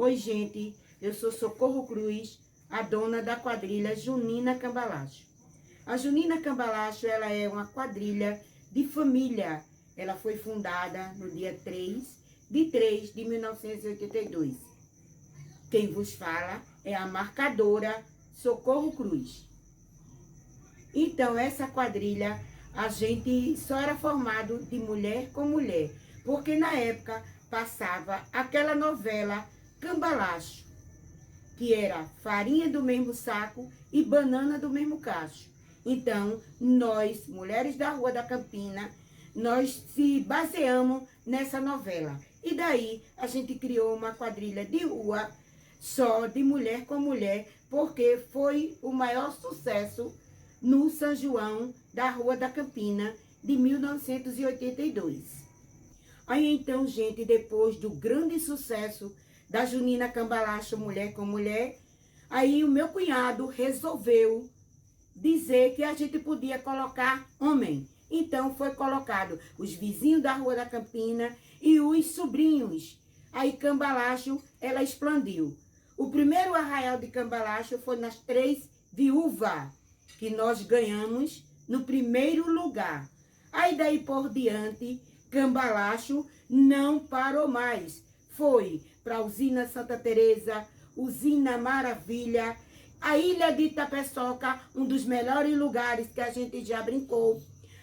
Oi, gente, eu sou Socorro Cruz, a dona da quadrilha Junina Cambalacho. A Junina Cambalacho, ela é uma quadrilha de família. Ela foi fundada no dia 3 de 1982. Quem vos fala é a marcadora Socorro Cruz. Então, essa quadrilha, a gente só era formado de mulher com mulher, porque na época passava aquela novela Cambalacho, que era farinha do mesmo saco e banana do mesmo cacho. Então, nós, mulheres da Rua da Campina, nós se baseamos nessa novela. E daí, a gente criou uma quadrilha de rua só de mulher com mulher, porque foi o maior sucesso no São João da Rua da Campina, de 1982. Aí então, gente, depois do grande sucesso da Junina Cambalacho Mulher com Mulher, aí o meu cunhado resolveu dizer que a gente podia colocar homem. Então foi colocado os vizinhos da Rua da Campina e os sobrinhos. Aí Cambalacho, ela expandiu. O primeiro arraial de Cambalacho foi nas 3 Viúvas, que nós ganhamos no primeiro lugar. Aí daí por diante, Cambalacho não parou mais. Foi para a Usina Santa Teresa, Usina Maravilha, a Ilha de Itapeçoca, um dos melhores lugares que a gente já brincou.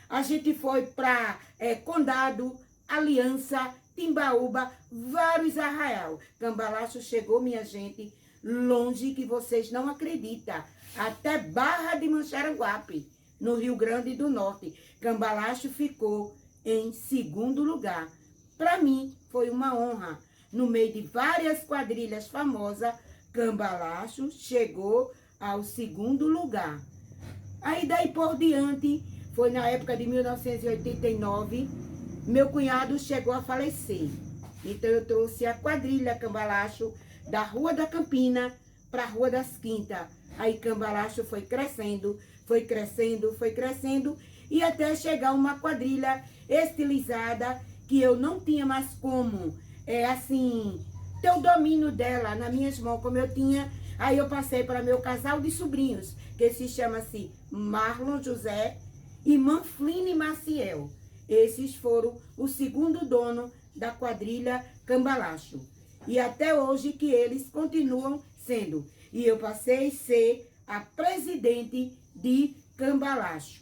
A gente foi para Condado, Aliança, Timbaúba, vários arraial. Cambalacho chegou, minha gente, longe que vocês não acreditam. Até Barra de Manxaranguape, no Rio Grande do Norte. Cambalacho ficou em segundo lugar. Para mim, foi uma honra. No meio de várias quadrilhas famosas, Cambalacho chegou ao segundo lugar. Aí daí por diante, foi na época de 1989, meu cunhado chegou a falecer. Então eu trouxe a quadrilha Cambalacho da Rua da Campina para a Rua das Quintas. Aí Cambalacho foi crescendo, foi crescendo, foi crescendo, e até chegar uma quadrilha estilizada que eu não tinha mais como, ter o domínio dela nas minhas mãos, como eu tinha. Aí eu passei para meu casal de sobrinhos, que se chama-se Marlon José e Manfline Maciel. Esses foram o segundo dono da quadrilha Cambalacho. E até hoje que eles continuam sendo. E eu passei a ser a presidente de Cambalacho.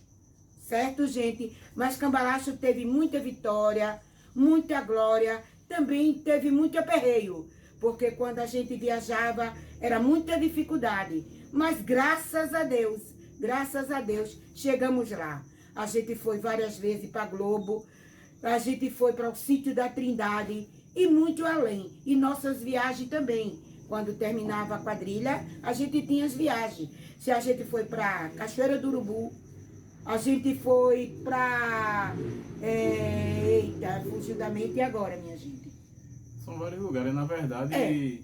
Certo, gente? Mas Cambalacho teve muita vitória, muita glória, também teve muito aperreio. Porque quando a gente viajava, era muita dificuldade. Mas graças a Deus, chegamos lá. A gente foi várias vezes para Globo, a gente foi para o Sítio da Trindade e muito além. E nossas viagens também. Quando terminava a quadrilha, a gente tinha as viagens. Se a gente foi para Cachoeira do Urubu, a gente foi para... Eita, fugiu da mente agora, minha gente. São vários lugares. Na verdade,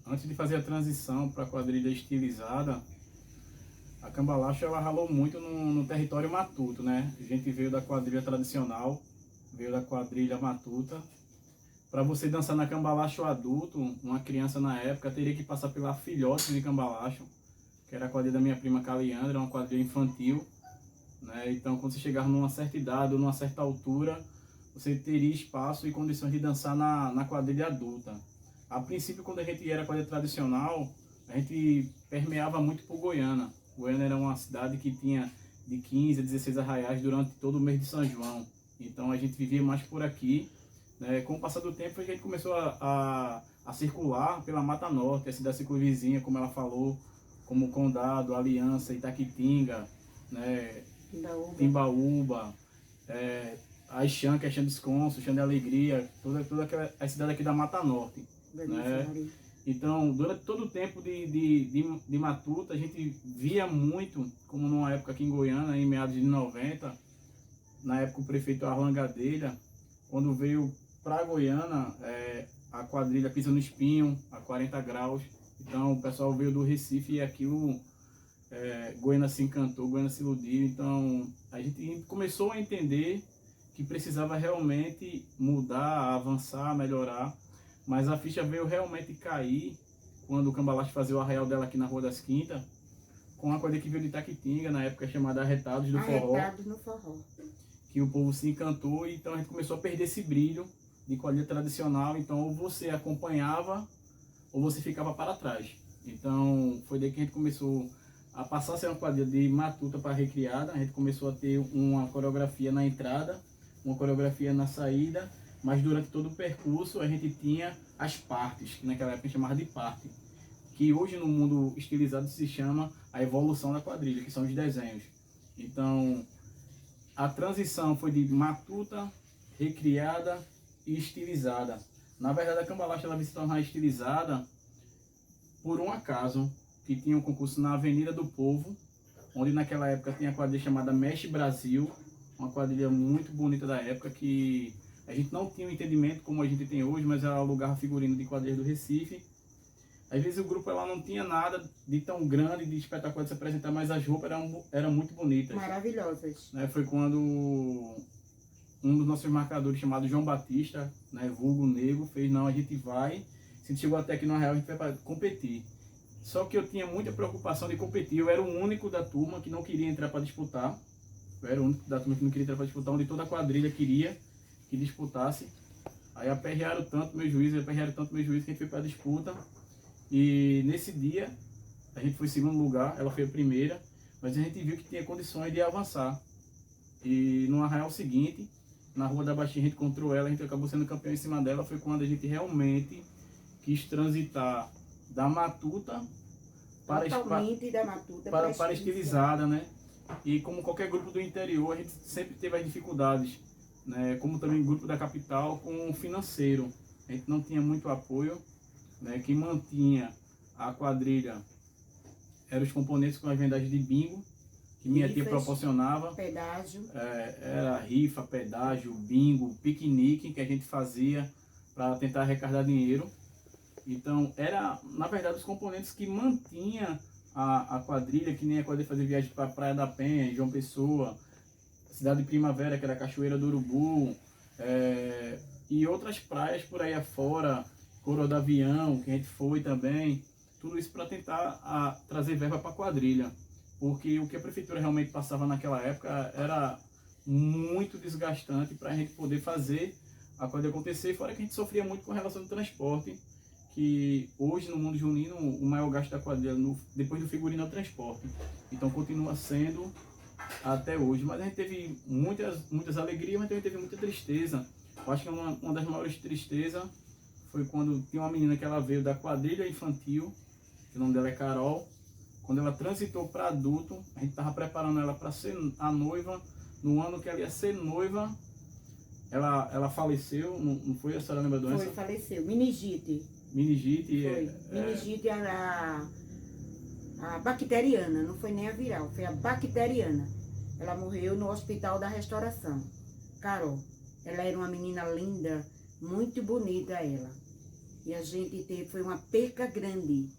antes de fazer a transição para a quadrilha estilizada, a Cambalacho ela ralou muito no território matuto, né? A gente veio da quadrilha tradicional, veio da quadrilha matuta. Para você dançar na Cambalacho adulto, uma criança na época teria que passar pela filhote de Cambalacho, que era a quadrilha da minha prima Caliandra, uma quadrilha infantil, né? Então, quando você chegar numa certa idade ou numa certa altura, você teria espaço e condições de dançar na quadrilha adulta. A princípio, quando a gente era quadrilha tradicional, a gente permeava muito por Goiânia. Goiânia era uma cidade que tinha de 15 a 16 arraiais durante todo o mês de São João. Então, a gente vivia mais por aqui. Com o passar do tempo, a gente começou a circular pela Mata Norte, a cidade circunvizinha, como ela falou, como Condado, Aliança, Itaquitinga, né, Timbaúba, a Ixã, que é Ixã dos Consos, Ixã de Alegria, toda a cidade aqui da Mata Norte. Né? Então, durante todo o tempo de matuta, a gente via muito, como numa época aqui em Goiânia, em meados de 90, na época o prefeito Arlan Gadelha, quando veio para Goiânia, a quadrilha Pisa no Espinho, a 40 graus. Então o pessoal veio do Recife e aquilo, Goiânia se encantou, Goiânia se iludiu. Então a gente começou a entender que precisava realmente mudar, avançar, melhorar, mas a ficha veio realmente cair quando o Cambalache fazia o arraial dela aqui na Rua das Quintas, com a quadrilha que veio de Itaquitinga, na época chamada Arretados do Forró. Arretados no Forró. Que o povo se encantou, e então a gente começou a perder esse brilho de quadrilha tradicional. Então ou você acompanhava ou você ficava para trás. Então foi daí que a gente começou a passar a ser uma quadrilha de matuta para recriada. A gente começou a ter uma coreografia na entrada, uma coreografia na saída, mas durante todo o percurso a gente tinha as partes, que naquela época a gente chamava de parte, que hoje no mundo estilizado se chama a evolução da quadrilha, que são os desenhos. Então a transição foi de matuta, recriada e estilizada. Na verdade, a Cambalache ela veio se tornar estilizada por um acaso, que tinha um concurso na Avenida do Povo, onde naquela época tinha a quadrilha chamada Mexe Brasil, uma quadrilha muito bonita da época, que a gente não tinha um entendimento como a gente tem hoje, mas ela alugava figurino de quadrilha do Recife. Às vezes o grupo ela não tinha nada de tão grande, de espetacular de se apresentar, mas as roupas eram muito bonitas. Maravilhosas. Foi quando um dos nossos marcadores, chamado João Batista, vulgo Negro, fez: não, a gente vai, se a gente chegou até aqui no Arraial, a gente vai competir. Só que eu tinha muita preocupação de competir, eu era o único da turma que não queria entrar para disputar. Eu era o único da turma que não queria entrar para disputar, onde toda a quadrilha queria que disputasse. Aí aperrearam tanto meu juiz, que a gente foi para a disputa. E nesse dia, a gente foi em segundo lugar, ela foi a primeira, mas a gente viu que tinha condições de avançar. E no arraial seguinte, na Rua da Baixinha, a gente encontrou ela, a gente acabou sendo campeão em cima dela. Foi quando a gente realmente quis transitar da matuta para estilizada, né? E como qualquer grupo do interior, a gente sempre teve as dificuldades, né? Como também grupo da capital, com o financeiro. A gente não tinha muito apoio, né? Quem mantinha a quadrilha eram os componentes com as vendagens de bingo, que minha tia proporcionava. Pedágio. Era rifa, pedágio, bingo, piquenique que a gente fazia para tentar arrecadar dinheiro. Então, era, na verdade, os componentes que mantinha a quadrilha, que nem a quadrilha fazia viagem para a Praia da Penha, João Pessoa, Cidade de Primavera, que era a Cachoeira do Urubu, e outras praias por aí afora, Coroa do Avião, que a gente foi também. Tudo isso para tentar trazer verba para a quadrilha. Porque o que a prefeitura realmente passava naquela época era muito desgastante para a gente poder fazer a quadrilha acontecer. Fora que a gente sofria muito com relação ao transporte, que hoje no mundo junino o maior gasto da quadrilha, depois do figurino, é o transporte. Então continua sendo até hoje. Mas a gente teve muitas alegrias, mas também teve muita tristeza. Eu acho que uma das maiores tristezas foi quando tinha uma menina que ela veio da quadrilha infantil, que o nome dela é Carol. Quando ela transitou para adulto, a gente estava preparando ela para ser a noiva. No ano que ela ia ser noiva, ela faleceu. Não foi? A senhora lembra a doença? Foi, faleceu. Meningite. Meningite. Meningite era a bacteriana, não foi nem a viral, foi a bacteriana. Ela morreu no Hospital da Restauração. Carol, ela era uma menina linda, muito bonita ela. E a gente foi uma perca grande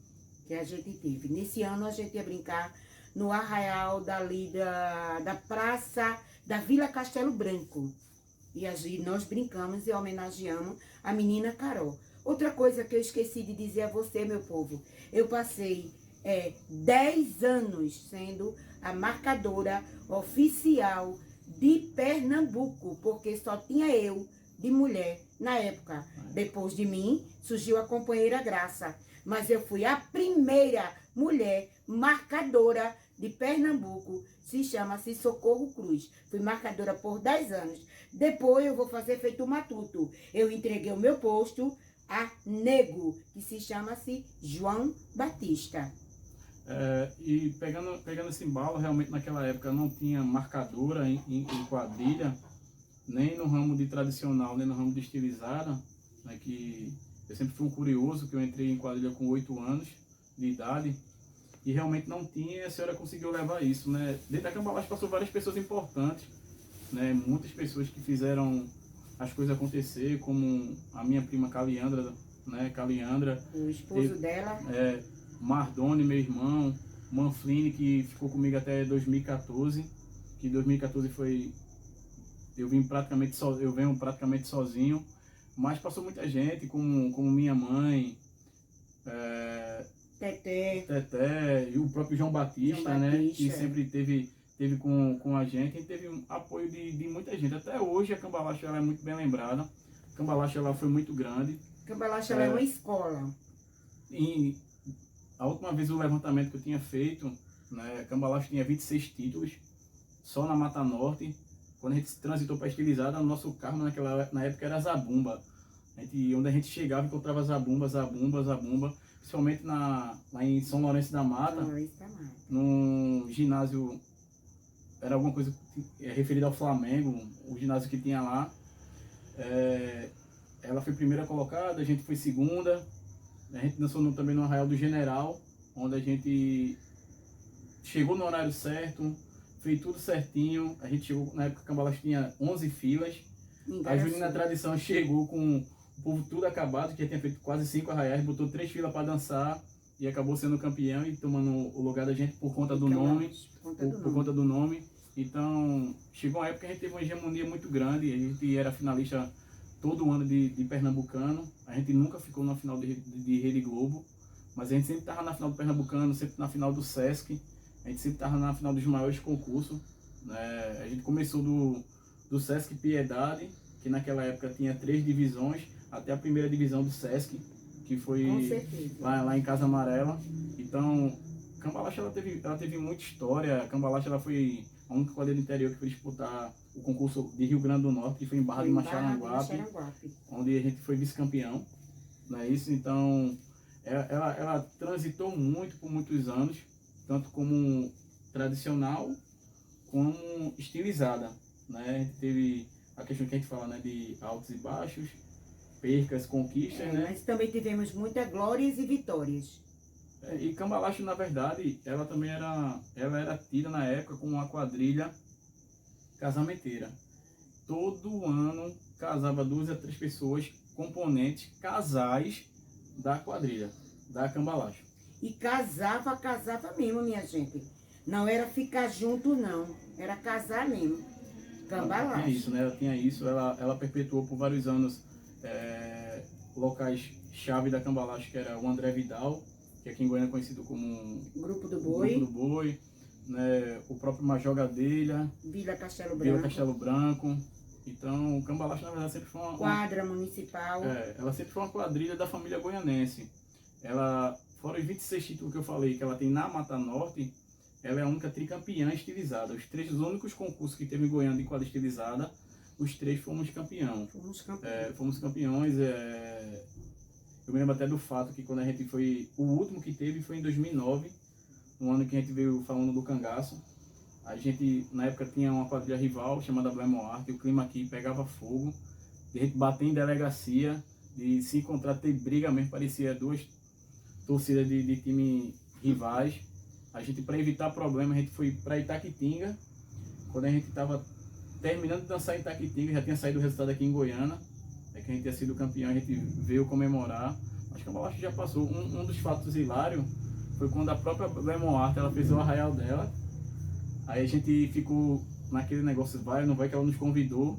que a gente teve. Nesse ano a gente ia brincar no arraial da praça da Vila Castelo Branco. E nós brincamos e homenageamos a menina Carol. Outra coisa que eu esqueci de dizer a você, meu povo, eu passei 10 anos sendo a marcadora oficial de Pernambuco, porque só tinha eu de mulher na época. Depois de mim surgiu a companheira Graça, mas eu fui a primeira mulher marcadora de Pernambuco, chama-se Socorro Cruz. Fui marcadora por 10 anos. Depois eu vou fazer feito matuto. Eu entreguei o meu posto a nego, que chama-se João Batista. E pegando esse embalo, realmente naquela época não tinha marcadora em quadrilha, nem no ramo de tradicional, nem no ramo de estilizada, né, que eu sempre fui um curioso, que eu entrei em quadrilha com 8 anos de idade, e realmente não tinha, e a senhora conseguiu levar isso, né? Dentro da Cambalache passou várias pessoas importantes, né, muitas pessoas que fizeram as coisas acontecer, como a minha prima Caliandra, né, o esposo dela. Mardoni, meu irmão, Manfline, que ficou comigo até 2014, que 2014 foi... eu venho praticamente sozinho, mas passou muita gente, como minha mãe, Teté, e o próprio João Batista, né? Que sempre teve com a gente teve um apoio de muita gente. Até hoje a Cambalacho ela é muito bem lembrada. A Cambalacho ela foi muito grande. Cambalacho ela é uma escola. E a última vez o levantamento que eu tinha feito, né, a Cambalacho tinha 26 títulos, só na Mata Norte. Quando a gente transitou para Estilizada, o nosso carro na época era Zabumba. Onde a gente chegava encontrava Zabumba, principalmente lá em São Lourenço da Mata, num ginásio, era alguma coisa referida ao Flamengo, o ginásio que tinha lá. Ela foi primeira colocada, a gente foi segunda. A gente dançou também no Arraial do General, onde a gente chegou no horário certo, fez tudo certinho. A gente chegou, na época, Cambalacho tinha 11 filas. A Junina Tradição chegou com o povo tudo acabado, que já tinha feito quase 5 arraiais, botou 3 filas para dançar e acabou sendo campeão e tomando o lugar da gente por conta do nome. Por conta do nome. Então, chegou uma época que a gente teve uma hegemonia muito grande, a gente era finalista todo ano de Pernambucano. A gente nunca ficou na final de Rede Globo, mas a gente sempre estava na final do Pernambucano, sempre na final do Sesc, a gente sempre estava na final dos maiores concursos. Né? A gente começou do Sesc Piedade, que naquela época tinha 3 divisões, até a primeira divisão do Sesc, que foi lá em Casa Amarela. Então, Cambalacho ela teve muita história. Cambalacho ela foi a única quadrilha do interior que foi disputar o concurso de Rio Grande do Norte, que foi em Barra de Macharanguape, onde a gente foi vice-campeão, não é isso? Então, ela transitou muito por muitos anos, tanto como tradicional, como estilizada, né? A gente teve a questão que a gente fala, né, de altos e baixos, percas, conquistas, né? Mas também tivemos muitas glórias e vitórias. E Cambalacho, na verdade, ela também era tida na época como uma quadrilha casamenteira. Todo ano casava 2 a 3 pessoas, componentes, casais da quadrilha, da Cambalacho. E casava mesmo, minha gente. Não era ficar junto, não. Era casar mesmo. Cambalacho. Ela tinha isso, né? Ela tinha isso. Ela perpetuou por vários anos locais-chave da Cambalacho, que era o André Vidal, que aqui em Goiânia é conhecido como Grupo do Boi, né? O próprio Major Gadelha, Vila Castelo Branco. Então, o Cambalacho, na verdade, sempre foi uma quadra municipal. Ela sempre foi uma quadrilha da família goianense. Fora os 26 títulos que eu falei que ela tem na Mata Norte, ela é a única tricampeã estilizada. Os únicos concursos que teve em Goiânia de quadra estilizada, os 3 fomos campeões. Fomos campeões. Eu me lembro até do fato que quando a gente foi... O último que teve foi em 2009, no ano que a gente veio falando do cangaço. A gente, na época, tinha uma quadrilha rival chamada Blemoarte, o clima aqui pegava fogo. De a gente bater em delegacia, de se encontrar, ter briga mesmo, parecia 2 torcidas de time rivais. A gente, para evitar problema, a gente foi para Itaquitinga. Quando a gente estava terminando de dançar em Itaquitinga, já tinha saído o resultado aqui em Goiânia, que a gente tinha sido campeão, a gente veio comemorar. Acho que a Cambalacho já passou. Um dos fatos hilários foi quando a própria Blemoarte, ela fez o arraial dela. Aí a gente ficou naquele negócio, vai ou não vai, que ela nos convidou.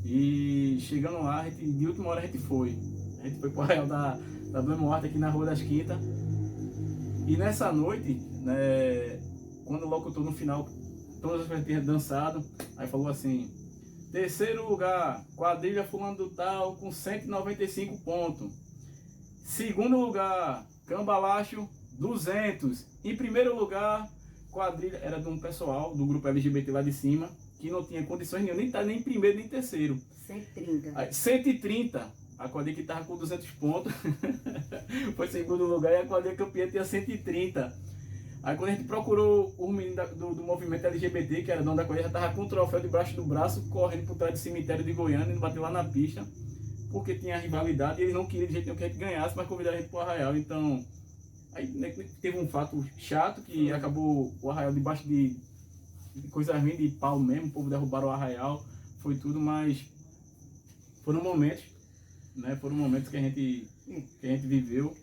E chegando lá, de última hora a gente foi. A gente foi pro arraial da Blemoarte aqui na Rua das Quintas. E nessa noite, né, quando o locutor no final, todas as pessoas tinham dançado, aí falou assim: 3º lugar, quadrilha fulano do tal, com 195 pontos. 2º lugar, Cambalacho, 200. Em 1º lugar, quadrilha, era de um pessoal do grupo LGBT lá de cima, que não tinha condições nenhuma, nem estar nem em 1º nem 3º. 130. Aí, 130. A quadrilha que estava com 200 pontos foi 2º lugar e a quadrilha campeã tinha 130. Aí quando a gente procurou os meninos do movimento LGBT, que era dono da quadrilha, já estava com o troféu debaixo do braço, correndo por trás do cemitério de Goiânia, e bateu lá na pista, porque tinha rivalidade e eles não queriam de jeito nenhum que a gente ganhasse, mas convidaram a gente para o arraial. Então, aí teve um fato chato, que acabou o arraial debaixo de coisa ruim, de pau mesmo, o povo derrubaram o arraial, foi tudo, mas foram momentos, né? Foram momentos que a gente viveu.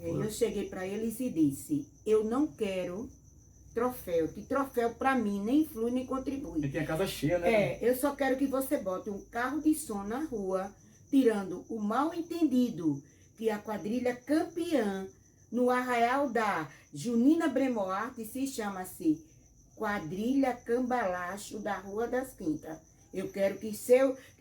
Eu cheguei para eles e disse: eu não quero troféu, que troféu para mim nem flui nem contribui. E tem a casa cheia, né? Eu só quero que você bote um carro de som na rua tirando o mal entendido que a quadrilha campeã no arraial da Junina Bremoarte se chama-se Quadrilha Cambalacho da Rua das Quintas. Eu quero que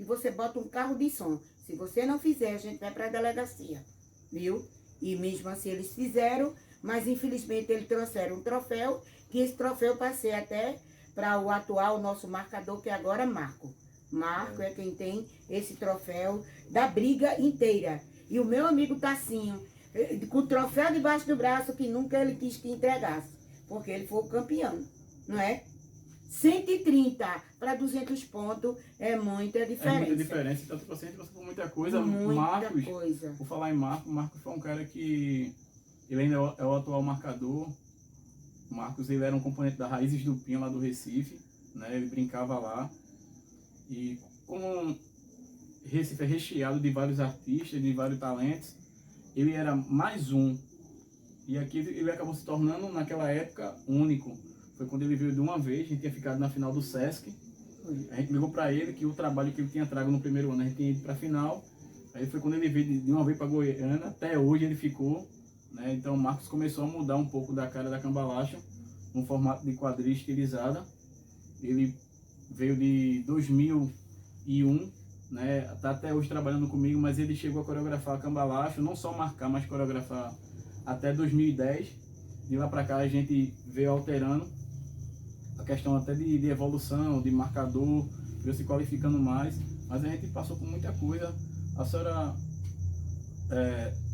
você bota um carro de som. Se você não fizer, a gente vai para a delegacia, viu? E mesmo assim eles fizeram, mas infelizmente eles trouxeram um troféu, que esse troféu passei até para o atual nosso marcador, que é agora Marco. Marco é quem tem esse troféu da briga inteira. E o meu amigo Tacinho, com o troféu debaixo do braço, que nunca ele quis que entregasse, porque ele foi o campeão, não é? 130 para 200 pontos é muita diferença. É muita diferença, tanto que você passou por muita coisa. Muita Marcos, coisa. por falar em Marcos foi um cara que, ele ainda é o atual marcador. O Marcos, ele era um componente da Raízes do Pinho, lá do Recife, né? Ele brincava lá. E como Recife é recheado de vários artistas, de vários talentos, ele era mais um. E aqui ele acabou se tornando, naquela época, único. Foi quando ele veio de uma vez, a gente tinha ficado na final do Sesc. A gente ligou para ele que o trabalho que ele tinha trago no primeiro ano, a gente tinha ido para a final. Aí foi quando ele veio de uma vez para Goiânia, até hoje ele ficou. Né? Então o Marcos começou a mudar um pouco da cara da Cambalacho, no formato de quadrilha estilizada. Ele veio de 2001, né? Tá até hoje trabalhando comigo, mas ele chegou a coreografar a Cambalacho, não só marcar, mas coreografar até 2010. De lá para cá a gente veio alterando a questão até de evolução, de marcador, veio se qualificando mais, mas a gente passou por muita coisa. A senhora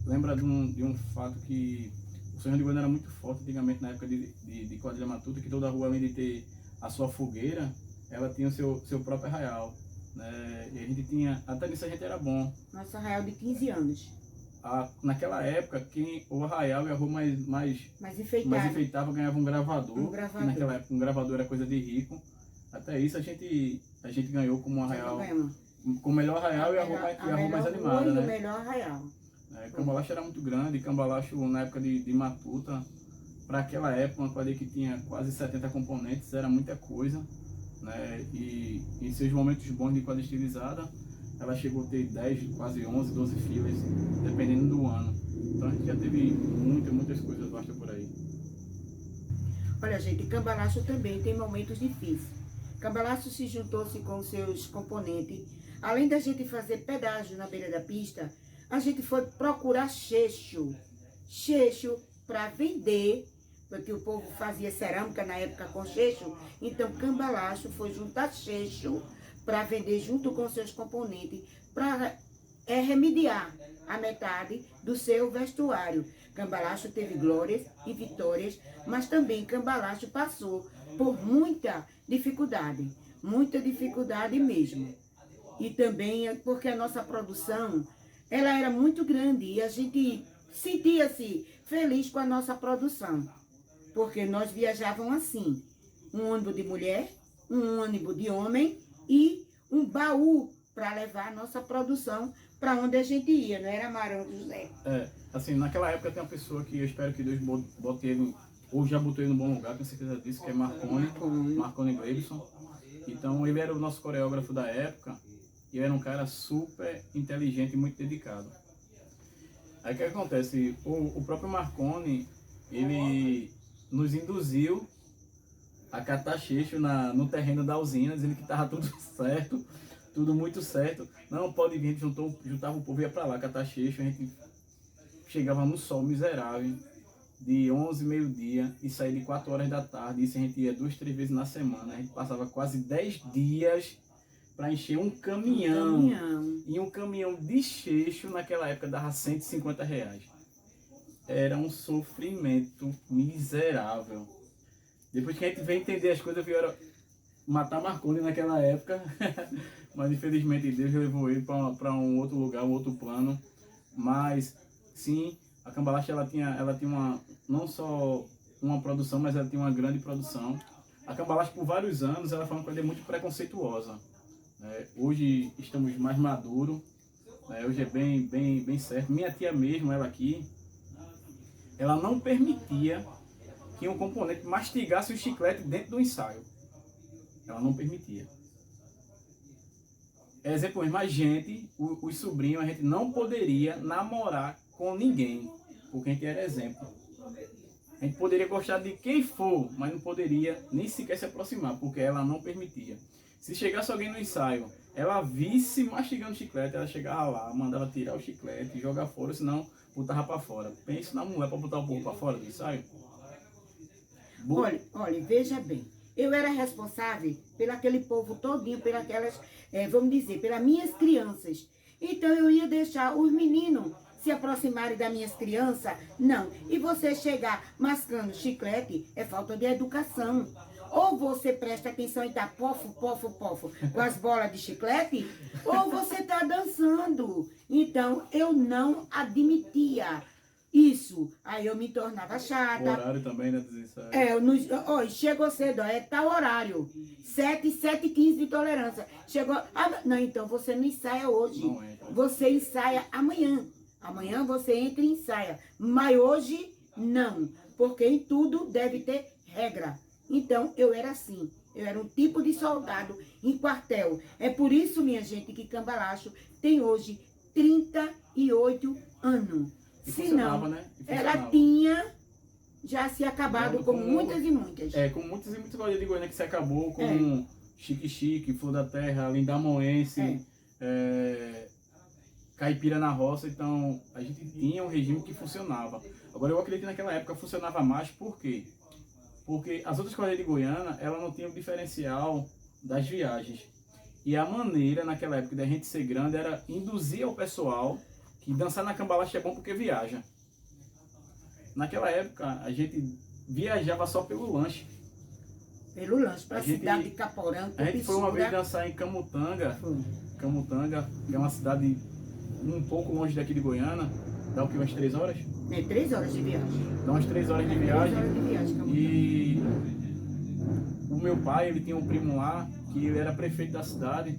lembra de um fato que o Sonho de Goiânia era muito forte antigamente, na época de quadrilha matuta, que toda rua, além de ter a sua fogueira, ela tinha o seu próprio arraial, né? E a gente tinha, até nisso a gente era bom. Nosso arraial de 15 anos. Naquela época, o arraial e a rua mais enfeitada ganhava um gravador. E naquela época um gravador era coisa de rico. Até isso a gente ganhou como um arraial, com o melhor arraial e a rua mais animada, né? O melhor arraial. Cambalacho era muito grande. Cambalacho, na época de matuta, para aquela época, uma quadrilha que tinha quase 70 componentes, era muita coisa, né? E em seus momentos bons de quadrilha estilizada, ela chegou a ter 10, quase 11, 12 filas, dependendo do ano. Então a gente já teve muitas coisas vastas por aí. Olha, gente, Cambalacho também tem momentos difíceis. Cambalacho se juntou-se com seus componentes. Além da gente fazer pedágio na beira da pista, a gente foi procurar cheixo para vender, porque o povo fazia cerâmica na época com cheixo. Então Cambalacho foi juntar cheixo para vender junto com seus componentes, para remediar a metade do seu vestuário. Cambalacho teve glórias e vitórias, mas também Cambalacho passou por muita dificuldade mesmo. E também porque a nossa produção, ela era muito grande e a gente sentia-se feliz com a nossa produção, porque nós viajávamos assim, um ônibus de mulher, um ônibus de homem, e um baú para levar a nossa produção para onde a gente ia, não era Marão José? Assim, naquela época tem uma pessoa que eu espero que Deus bote ele, ou já botou ele no bom lugar, tenho certeza disso, que é Marconi Gleibson. Então ele era o nosso coreógrafo da época, e era um cara super inteligente e muito dedicado. Aí o que acontece? O próprio Marconi, ele nos induziu a catar cheixo no terreno da usina, dizendo que estava tudo certo, tudo muito certo. Não, pode vir, a gente juntava o povo e ia para lá catar cheixo. A gente chegava no sol miserável, de 11, meio-dia, e saía de 4 horas da tarde. Isso a gente ia 2, 3 vezes na semana. A gente passava quase 10 dias para encher um caminhão. E um caminhão de cheixo naquela época dava R$150. Era um sofrimento miserável. Depois que a gente veio entender as coisas, vieram matar Marconi naquela época. Mas infelizmente Deus levou ele para um outro lugar, um outro plano. Mas sim, a Cambalacho ela tinha não só uma produção, mas ela tinha uma grande produção. A Cambalacho por vários anos ela foi uma coisa muito preconceituosa. Hoje estamos mais maduros. Hoje é bem certo. Minha tia mesmo, ela aqui, ela não permitia que um componente mastigasse o chiclete dentro do ensaio. Ela não permitia. exemplo mesmo, a gente, os sobrinhos, a gente não poderia namorar com ninguém, porque a gente era exemplo. A gente poderia gostar de quem for, mas não poderia nem sequer se aproximar, porque ela não permitia. Se chegasse alguém no ensaio, ela visse mastigando chiclete, ela chegava lá, mandava tirar o chiclete, jogar fora, senão botava para fora. Pensa na mulher para botar o povo para fora do ensaio. Olha, veja bem. Eu era responsável pelo aquele povo todinho, pelas, vamos dizer, pelas minhas crianças. Então eu ia deixar os meninos se aproximarem das minhas crianças? Não. E você chegar mascando chiclete é falta de educação. Ou você presta atenção e dá pofo, pofo, pofo com as bolas de chiclete, ou você está dançando. Então eu não admitia isso. Aí eu me tornava chata. O horário também, né? Chegou cedo, é tal horário. 7h15 de tolerância. Chegou. Não, então você não ensaia hoje. Não entra. Você ensaia amanhã. Amanhã você entra e ensaia. Mas hoje não. Porque em tudo deve ter regra. Então eu era assim. Eu era um tipo de soldado em quartel. É por isso, minha gente, que Cambalacho tem hoje 38 anos. Senão, né? ela tinha já se acabado com muitas e muitas. Com muitas e muitas escolas de Goiânia que se acabou, com Chique Chique, Flor da Terra, Lindamoense, Caipira na Roça. Então, a gente tinha um regime que funcionava. Agora, eu acredito que naquela época funcionava mais, por quê? Porque as outras escolas de Goiânia, ela não tinha o diferencial das viagens. E a maneira, naquela época, da gente ser grande, era induzir ao pessoal que dançar na Cambalacho é bom porque viaja. Naquela época, a gente viajava só pelo lanche. Pelo lanche, para a cidade de Caporã. A gente foi uma vez dançar em Camutanga. Camutanga, que é uma cidade um pouco longe daqui de Goiânia. Dá o que, umas 3 horas? 3 horas de viagem. Dá umas 3 horas de viagem. 3 horas de viagem, e o meu pai, ele tinha um primo lá, que ele era prefeito da cidade,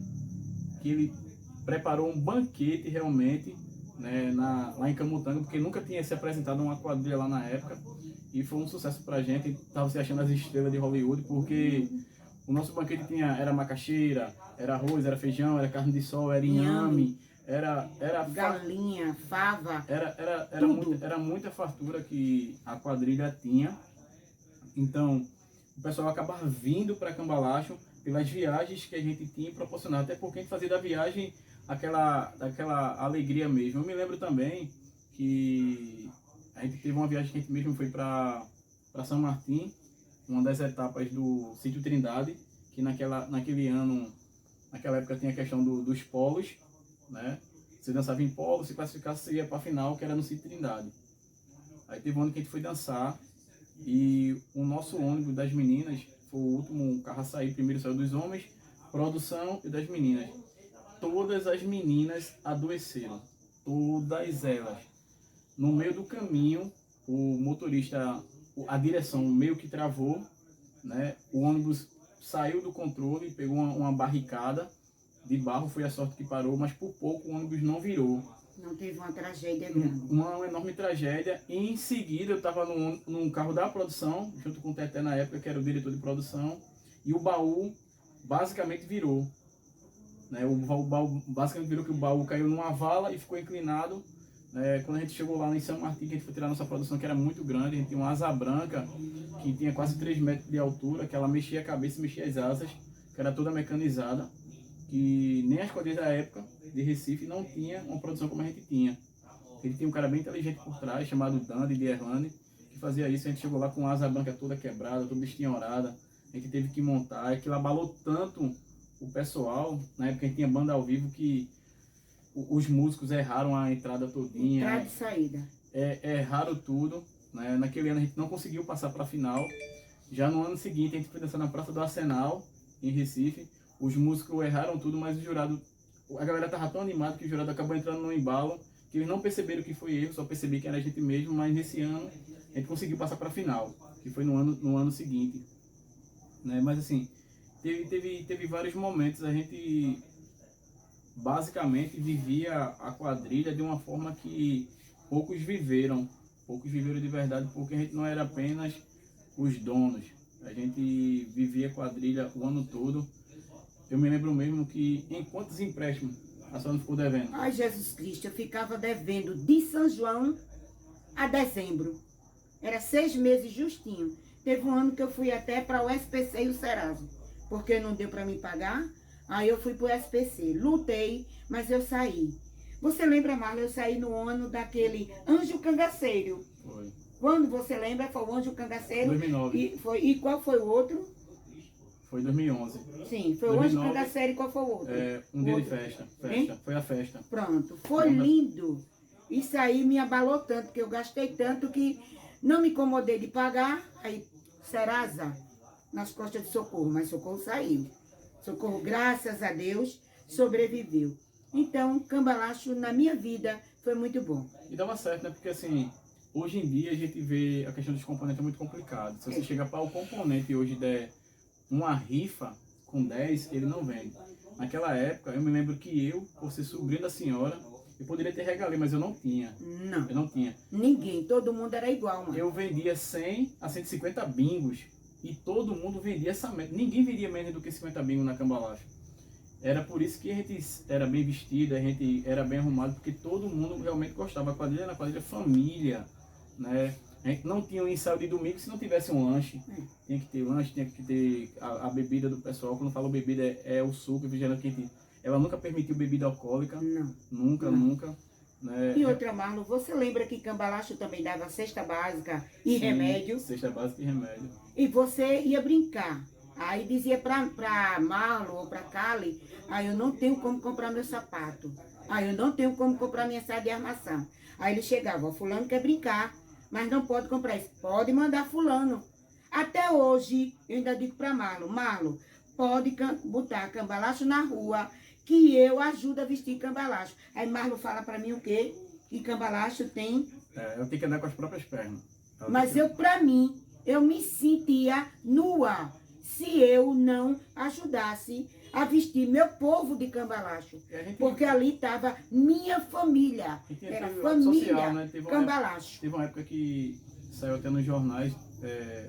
que ele preparou um banquete realmente, né, lá em Camutanga, porque nunca tinha se apresentado uma quadrilha lá na época, e foi um sucesso pra gente. Tava se achando as estrelas de Hollywood, porque o nosso banquete era macaxeira, era arroz, era feijão, era carne de sol, era inhame, era galinha, fava, era muita fartura que a quadrilha tinha. Então o pessoal acabava vindo para Cambalacho pelas viagens que a gente tinha proporcionado, até porque a gente fazia da viagem daquela alegria mesmo. Eu me lembro também que a gente teve uma viagem que a gente mesmo foi para São Martim, uma das etapas do Sítio Trindade, que naquele ano, naquela época tinha a questão dos polos, né? Você dançava em polo, se classificasse, você ia para a final, que era no Sítio Trindade. Aí teve um ano que a gente foi dançar e o nosso ônibus das meninas foi o último carro a sair. Primeiro saiu dos homens, produção e das meninas. Todas as meninas adoeceram, todas elas. No meio do caminho, o motorista, a direção meio que travou, né? O ônibus saiu do controle, pegou uma barricada de barro, foi a sorte que parou, mas por pouco o ônibus não virou. Não teve uma tragédia grande. Uma enorme tragédia. E em seguida eu estava num carro da produção, junto com o Teté na época, que era o diretor de produção, e o baú basicamente virou. Né? O baú basicamente virou, que o baú caiu numa vala e ficou inclinado. Quando a gente chegou lá em São Martim, que a gente foi tirar nossa produção, que era muito grande, a gente tinha uma asa branca, que tinha quase 3 metros de altura, que ela mexia a cabeça, mexia as asas, que era toda mecanizada, que nem as quadrilhas da época de Recife não tinha uma produção como a gente tinha. Ele tinha um cara bem inteligente por trás, chamado Dandy de Erlane, que fazia isso. A gente chegou lá com a asa branca toda quebrada, toda estinhorada, a gente teve que montar, aquilo abalou tanto o pessoal. Na época a gente tinha banda ao vivo que os músicos erraram a entrada todinha. Entrada e saída. Erraram tudo. Né? Naquele ano a gente não conseguiu passar para a final. Já no ano seguinte a gente foi dançar na Praça do Arsenal, em Recife. Os músicos erraram tudo, mas o jurado, a galera estava tão animada que o jurado acabou entrando no embalo, que eles não perceberam que foi erro, só percebi que era a gente mesmo. Mas nesse ano a gente conseguiu passar para a final, que foi no ano seguinte. Né? Mas assim, teve vários momentos. A gente basicamente vivia a quadrilha de uma forma que poucos viveram de verdade, porque a gente não era apenas os donos, a gente vivia a quadrilha o ano todo. eu me lembro mesmo que em quantos empréstimos a senhora não ficou devendo? Ai, Jesus Cristo, eu ficava devendo de São João a dezembro. Era 6 meses justinho. Teve um ano que eu fui até para o SPC e o Serasa, porque não deu para me pagar. Aí eu fui para o SPC. Lutei, mas eu saí. Você lembra, Marla, eu saí no ano daquele Anjo Cangaceiro. Foi. Quando você lembra, foi o Anjo Cangaceiro. 2009. E qual foi o outro? Foi 2011. Sim, foi 2009, o Anjo Cangaceiro e qual foi o outro? Um dia de festa. Foi a festa. Pronto, foi lindo. Isso aí me abalou tanto, que eu gastei tanto que não me incomodei de pagar. Aí, Serasa, nas costas de Socorro, mas Socorro saiu. Socorro, graças a Deus, sobreviveu. Então, cambalacho na minha vida foi muito bom. E dava certo, né? Porque assim, hoje em dia a gente vê a questão dos componentes muito complicada. Se você chegar para o componente e hoje der uma rifa com 10, ele não vende. Naquela época, eu me lembro que eu, por ser sobrinho da senhora, eu poderia ter regalia, mas eu não tinha. Não. Eu não tinha. Ninguém, todo mundo era igual, mano. Eu vendia 100 a 150 bingos e todo mundo vendia essa média. Ninguém vendia menos do que 50 bingos na cambalacha. Era por isso que a gente era bem vestido, a gente era bem arrumado, porque todo mundo realmente gostava. A quadrilha era uma quadrilha família, né? A gente não tinha um ensaio de domingo se não tivesse um lanche. Tinha que ter lanche, tinha que ter a bebida do pessoal. Quando falo bebida, é o suco, refrigerante que a gente... Ela nunca permitiu bebida alcoólica. Não. Nunca. Né? E outra, Marlon, você lembra que cambalacho também dava cesta básica e remédio? Cesta básica e remédio. E você ia brincar. Aí dizia pra Marlon ou pra Cali, aí eu não tenho como comprar meu sapato. Aí eu não tenho como comprar minha saia de armação. Aí ele chegava, fulano quer brincar, mas não pode comprar isso. Pode mandar fulano. Até hoje, eu ainda digo pra Marlon, pode botar cambalacho na rua, que eu ajudo a vestir cambalacho. Aí Marlon fala pra mim o quê? Que cambalacho tem... eu tenho que andar com as próprias pernas. Mas pra mim, eu me sentia nua se eu não ajudasse a vestir meu povo de cambalacho. Porque ali estava minha família. Era família social, né? Cambalacho. Teve uma época que saiu até nos jornais,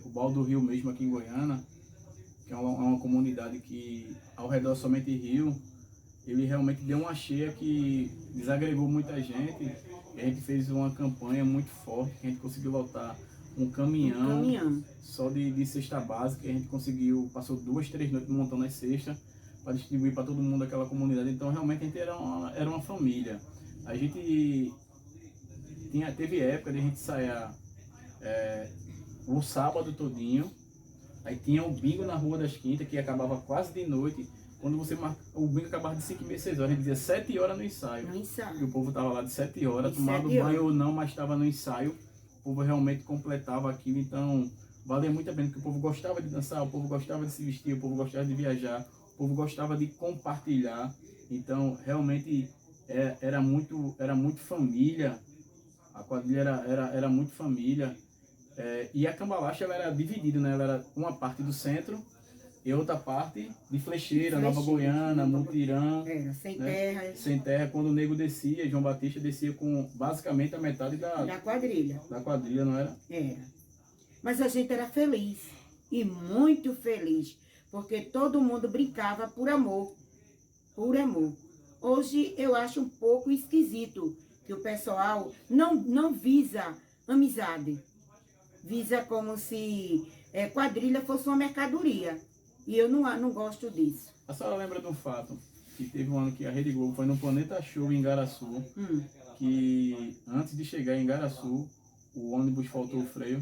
o Baldo do Rio mesmo aqui em Goiânia, que é uma comunidade que ao redor somente Rio, ele realmente deu uma cheia que desagregou muita gente. E a gente fez uma campanha muito forte, que a gente conseguiu lotar um caminhão só de cesta básica. A gente conseguiu, passou 2, 3 noites montando as cestas para distribuir para todo mundo daquela comunidade. Então realmente a gente era uma família. A gente teve época de a gente sair o sábado todinho, aí tinha o bingo na Rua das Quintas, que acabava quase de noite. Quando o bingo acabava de 5h30, 6 horas, a gente dizia 7 horas no ensaio. E o povo estava lá de 7 horas, tomado banho ou não, mas estava no ensaio. O povo realmente completava aquilo, então valia muito a pena, porque o povo gostava de dançar, o povo gostava de se vestir, o povo gostava de viajar, o povo gostava de compartilhar. Então realmente era muito família, a quadrilha era muito família. E a cambalacha ela era dividida, né? Ela era uma parte do centro e outra parte de Flecheira, Nova Goiânia, Mutirã. Sem né? terra. Sem terra, quando o nego descia, João Batista descia com basicamente a metade da quadrilha. Da quadrilha, não era? Era. Mas a gente era feliz. E muito feliz. Porque todo mundo brincava por amor. Por amor. Hoje eu acho um pouco esquisito que o pessoal não visa amizade. Visa como se quadrilha fosse uma mercadoria. E eu não gosto disso. A senhora lembra de um fato? Que teve um ano que a Rede Globo foi no Planeta Show em Igaraçu. Que antes de chegar em Igaraçu, o ônibus faltou o freio.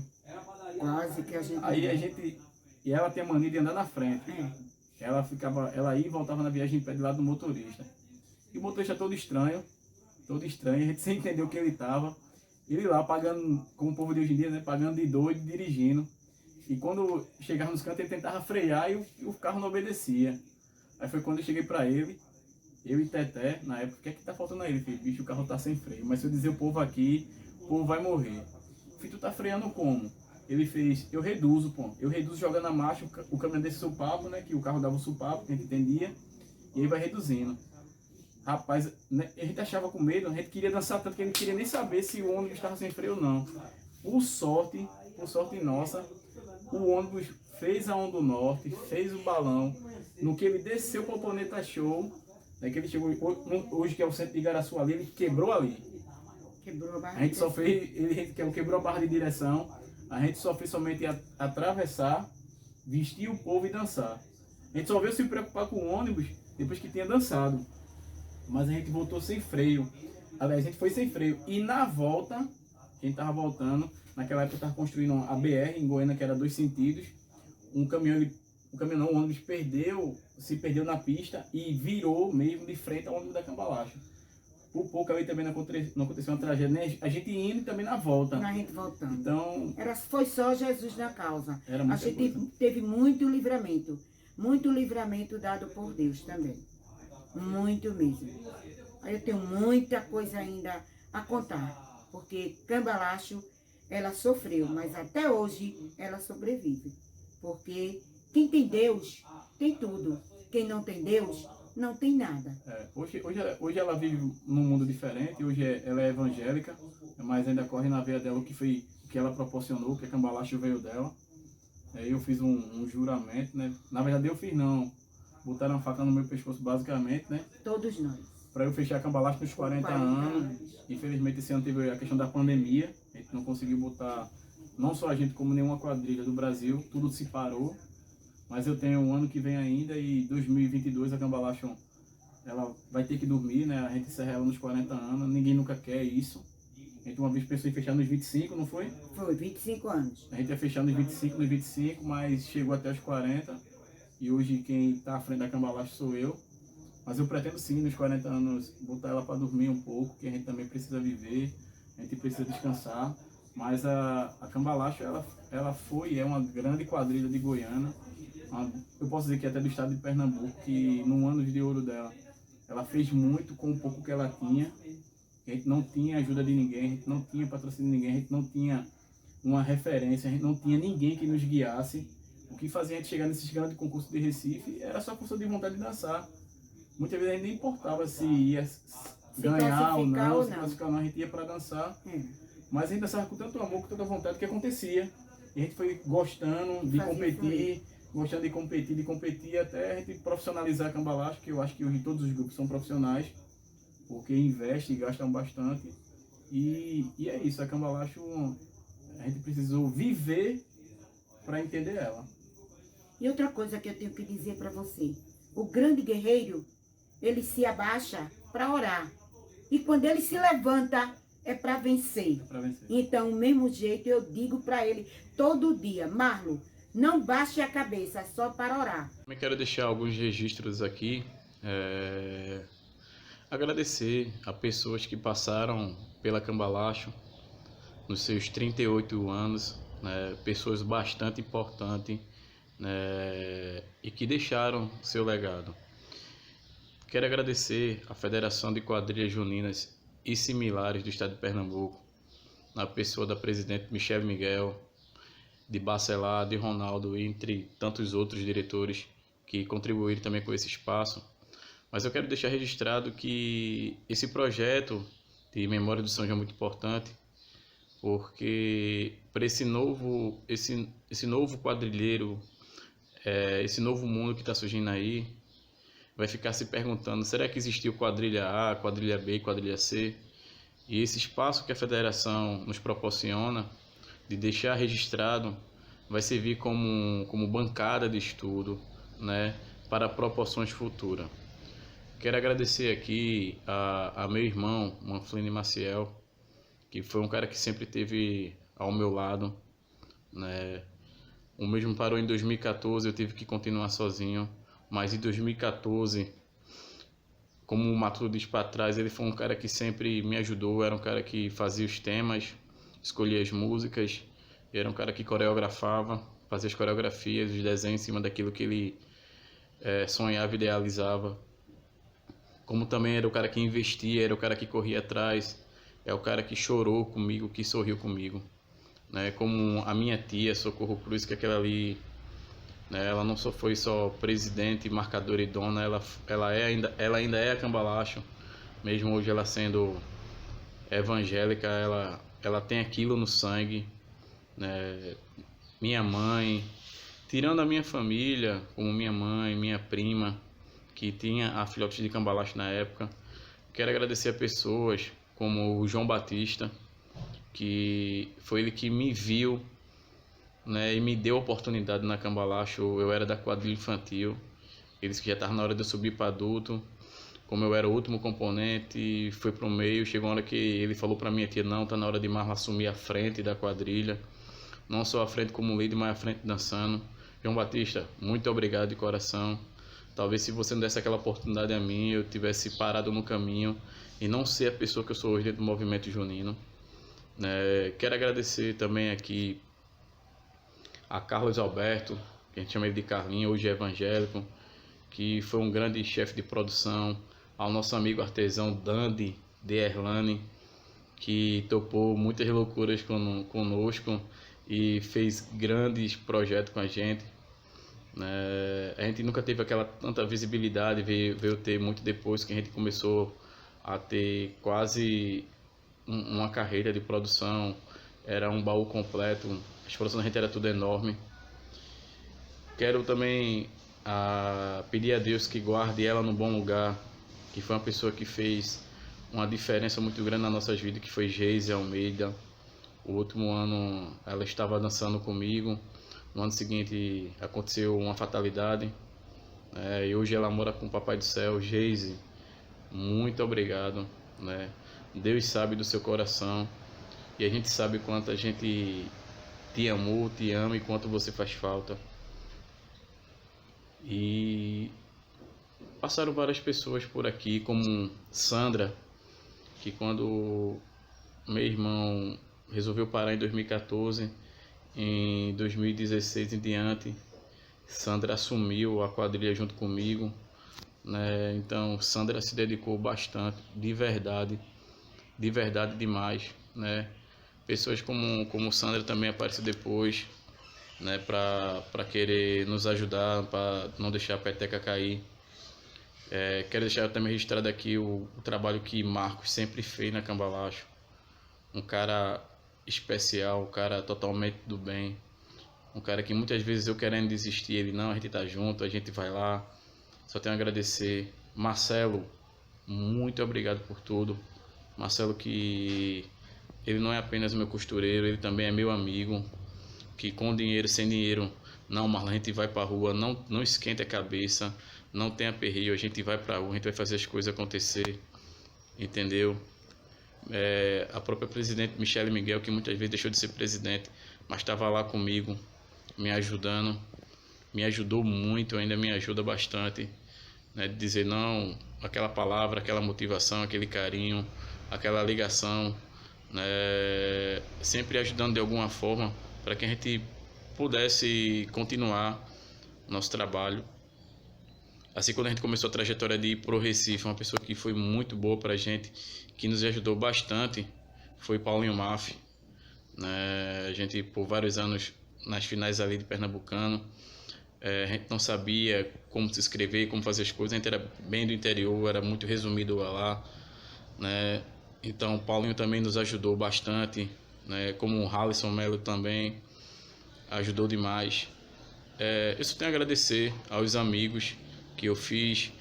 Quase que a gente... Aí e ela tem a mania de andar na frente. Ela ia e voltava na viagem em pé do lado do motorista. E o motorista todo estranho, a gente sem entender o que ele estava. Ele lá pagando, como o povo de hoje em dia, né, pagando de doido, dirigindo. E quando chegava nos cantos, ele tentava frear e o carro não obedecia. Aí foi quando eu cheguei pra ele, eu e Teté, na época, o que é que tá faltando a ele, filho? Bicho, o carro tá sem freio. Mas se eu dizer o povo aqui, o povo vai morrer. Filho, tu tá freando como? Ele fez, eu reduzo jogando a marcha, o caminhão desse supapo, né, que o carro dava o supapo, que a gente entendia, e aí vai reduzindo. Rapaz, né, a gente achava com medo, a gente queria dançar tanto que a gente queria nem saber se o ônibus estava sem freio ou não. Por sorte nossa, o ônibus fez a Onda do Norte, fez o balão, No que ele desceu para o Planeta Show, né, que ele chegou hoje, que é o centro de Igaraçu ali, ele quebrou ali. Quebrou a barra. A gente só fez, ele quebrou a barra de direção, a gente só fez somente atravessar, vestir o povo e dançar. A gente só veio se preocupar com o ônibus depois que tinha dançado. Mas a gente voltou sem freio. Aliás, a gente foi sem freio. E na volta, a gente tava voltando, naquela época eu tava construindo a BR em Goiânia, que era 2 sentidos. O ônibus se perdeu na pista e virou mesmo de frente ao ônibus da Cambalacho. Por pouco ali também não aconteceu uma tragédia, né? A gente indo e também na volta. A gente voltando. Então, Foi só Jesus na causa. A gente teve muito livramento dado por Deus também. Muito mesmo. Aí eu tenho muita coisa ainda a contar, porque Cambalacho, ela sofreu, mas até hoje ela sobrevive. Porque quem tem Deus, tem tudo. Quem não tem Deus, não tem nada. Hoje ela vive num mundo diferente, hoje ela é evangélica, mas ainda corre na veia dela o que ela proporcionou, que a Cambalacho veio dela. Eu fiz um juramento, né? Na verdade eu fiz não, botaram a faca no meu pescoço basicamente, né? Todos nós. Para eu fechar a Cambalacho nos 40 anos. Infelizmente esse ano teve a questão da pandemia, a gente não conseguiu botar, não só a gente como nenhuma quadrilha do Brasil, tudo se parou. Mas eu tenho um ano que vem ainda e 2022 a Cambalacho, ela vai ter que dormir, né? A gente encerra ela nos 40 anos, ninguém nunca quer isso. A gente uma vez pensou em fechar nos 25, não foi? Foi, 25 anos. A gente ia fechar nos 25, mas chegou até os 40. E hoje quem está à frente da Cambalacho sou eu. Mas eu pretendo sim, nos 40 anos, botar ela para dormir um pouco, que a gente também precisa viver, a gente precisa descansar. Mas a Cambalacho, ela é uma grande quadrilha de Goiânia. Eu posso dizer que até do estado de Pernambuco, que no ano de ouro dela, ela fez muito com o pouco que ela tinha. A gente não tinha ajuda de ninguém, a gente não tinha patrocínio de ninguém, a gente não tinha uma referência, a gente não tinha ninguém que nos guiasse. O que fazia a gente chegar nesses grandes concursos de Recife era só força de vontade de dançar. Muitas vezes a gente nem importava se ia ganhar ou não, se classificar ou não, a gente ia para dançar. Mas a gente dançava com tanto amor, com tanta vontade que acontecia. E a gente foi gostando de competir, até a gente profissionalizar a Cambalacho, que eu acho que hoje todos os grupos são profissionais, porque investem e gastam bastante. E é isso, a Cambalacho, a gente precisou viver para entender ela. E outra coisa que eu tenho que dizer para você, o grande guerreiro, ele se abaixa para orar. E quando ele se levanta, é para vencer. Então, do mesmo jeito, eu digo para ele todo dia, Marlon, não baixe a cabeça, é só para orar. Também quero deixar alguns registros aqui. Agradecer a pessoas que passaram pela Cambalacho nos seus 38 anos, né, pessoas bastante importantes, né, e que deixaram seu legado. Quero agradecer à Federação de Quadrilhas Juninas e Similares do Estado de Pernambuco, na pessoa da presidente Michele Miguel, de Bacelar, de Ronaldo, entre tantos outros diretores que contribuíram também com esse espaço. Mas eu quero deixar registrado que esse projeto de Memória do São João é muito importante, porque para esse novo quadrilheiro, esse novo mundo que está surgindo aí, vai ficar se perguntando, será que existiu quadrilha A, quadrilha B, quadrilha C? E esse espaço que a federação nos proporciona, de deixar registrado, vai servir como bancada de estudo, né, para proporções futuras. Quero agradecer aqui a meu irmão, Manflini Maciel, que foi um cara que sempre esteve ao meu lado, né? O mesmo parou em 2014, eu tive que continuar sozinho, mas em 2014, como o Matuto diz para trás, ele foi um cara que sempre me ajudou, era um cara que fazia os temas, escolhia as músicas, era um cara que coreografava, fazia as coreografias, os desenhos em cima daquilo que ele sonhava e idealizava. Como também era o cara que investia, era o cara que corria atrás, é o cara que chorou comigo, que sorriu comigo, né? Como a minha tia, Socorro Cruz, que aquela ali, né, ela não só foi só presidente, marcadora e dona, ela ainda é a Cambalacho, mesmo hoje ela sendo evangélica, ela tem aquilo no sangue, né? Minha mãe, tirando a minha família, como minha mãe, minha prima, que tinha a filhote de cambalacho na época, quero agradecer a pessoas como o João Batista, que foi ele que me viu, né, e me deu a oportunidade na cambalacho. Eu era da quadrilha infantil, eles que já estavam na hora de eu subir para adulto. Como eu era o último componente, foi pro meio, chegou uma hora que ele falou para minha tia, não, tá na hora de Marlon assumir a frente da quadrilha, não só a frente como líder, mas a frente dançando. João Batista, muito obrigado de coração. Talvez se você não desse aquela oportunidade a mim, eu tivesse parado no caminho e não ser a pessoa que eu sou hoje dentro do movimento junino. Quero agradecer também aqui a Carlos Alberto, que a gente chama ele de Carlinho, hoje é evangélico, que foi um grande chefe de produção, ao nosso amigo artesão Dandy de Erlane, que topou muitas loucuras conosco e fez grandes projetos com a gente. A gente nunca teve aquela tanta visibilidade, veio ter muito depois que a gente começou a ter quase uma carreira de produção. Era um baú completo, a produção da gente era tudo enorme. Quero também pedir a Deus que guarde ela no bom lugar, que foi uma pessoa que fez uma diferença muito grande nas nossas vidas, que foi Geise Almeida. O último ano ela estava dançando comigo, no ano seguinte aconteceu uma fatalidade, e hoje ela mora com o Papai do Céu. Geise, muito obrigado, Deus sabe do seu coração e a gente sabe quanto a gente te amou, te ama e quanto você faz falta. E passaram várias pessoas por aqui, como Sandra, que quando meu irmão resolveu parar em 2014, em 2016 em diante, Sandra assumiu a quadrilha junto comigo, Então Sandra se dedicou bastante, de verdade demais, Pessoas como Sandra também apareceu depois, para querer nos ajudar, para não deixar a peteca cair. Quero deixar também registrado aqui o trabalho que Marcos sempre fez na Cambalacho. Um cara especial, um cara totalmente do bem, um cara que muitas vezes eu querendo desistir, ele não, a gente tá junto, a gente vai lá. Só tenho a agradecer. Marcelo, muito obrigado por tudo. Marcelo, que ele não é apenas meu costureiro, ele também é meu amigo, que com dinheiro, sem dinheiro, não, Marlon, a gente vai pra rua, não esquenta a cabeça, não tenha aperreio, a gente vai pra rua, a gente vai fazer as coisas acontecer, entendeu? A própria presidente Michele Miguel, que muitas vezes deixou de ser presidente, mas estava lá comigo, me ajudando, me ajudou muito, ainda me ajuda bastante, de dizer não, aquela palavra, aquela motivação, aquele carinho, aquela ligação, sempre ajudando de alguma forma para que a gente pudesse continuar nosso trabalho. Assim, quando a gente começou a trajetória de ir pro Recife, uma pessoa que foi muito boa pra gente, que nos ajudou bastante, foi Paulinho Maff. A gente, por vários anos, nas finais ali de Pernambucano, a gente não sabia como se inscrever, como fazer as coisas, a gente era bem do interior, era muito resumido lá, Então, Paulinho também nos ajudou bastante, como o Halisson Melo também ajudou demais. Eu só tenho a agradecer aos amigos que eu fiz,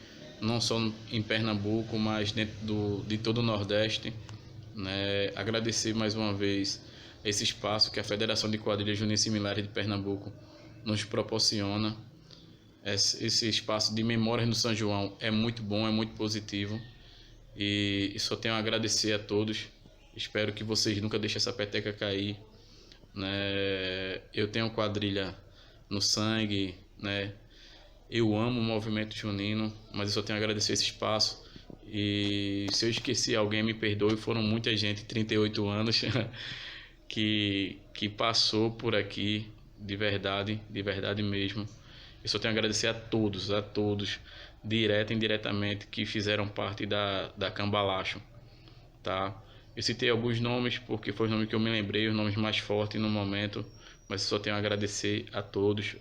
não só em Pernambuco, mas dentro de todo o Nordeste, Agradecer mais uma vez esse espaço que a Federação de Quadrilhas Juninas Similares de Pernambuco nos proporciona. Esse espaço de memórias no São João é muito bom, é muito positivo, e só tenho a agradecer a todos. Espero que vocês nunca deixem essa peteca cair, Eu tenho quadrilha no sangue, Eu amo o movimento junino, mas eu só tenho a agradecer esse espaço. E se eu esqueci alguém, me perdoe, foram muita gente, 38 anos, que passou por aqui, de verdade mesmo. Eu só tenho a agradecer a todos, direto e indiretamente, que fizeram parte da Cambalacho, tá? Eu citei alguns nomes porque foi os nomes que eu me lembrei, os nomes mais fortes no momento, mas eu só tenho a agradecer a todos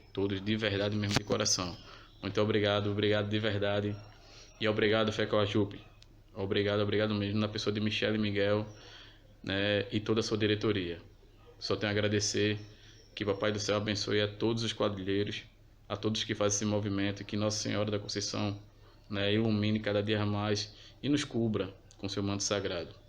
de verdade mesmo, de coração. Muito obrigado de verdade. E obrigado, Fecoajupe. Obrigado mesmo, na pessoa de Michele Miguel, e toda a sua diretoria. Só tenho a agradecer Que Papai do Céu abençoe a todos os quadrilheiros, a todos que fazem esse movimento, que Nossa Senhora da Conceição, né, ilumine cada dia mais e nos cubra com seu manto sagrado.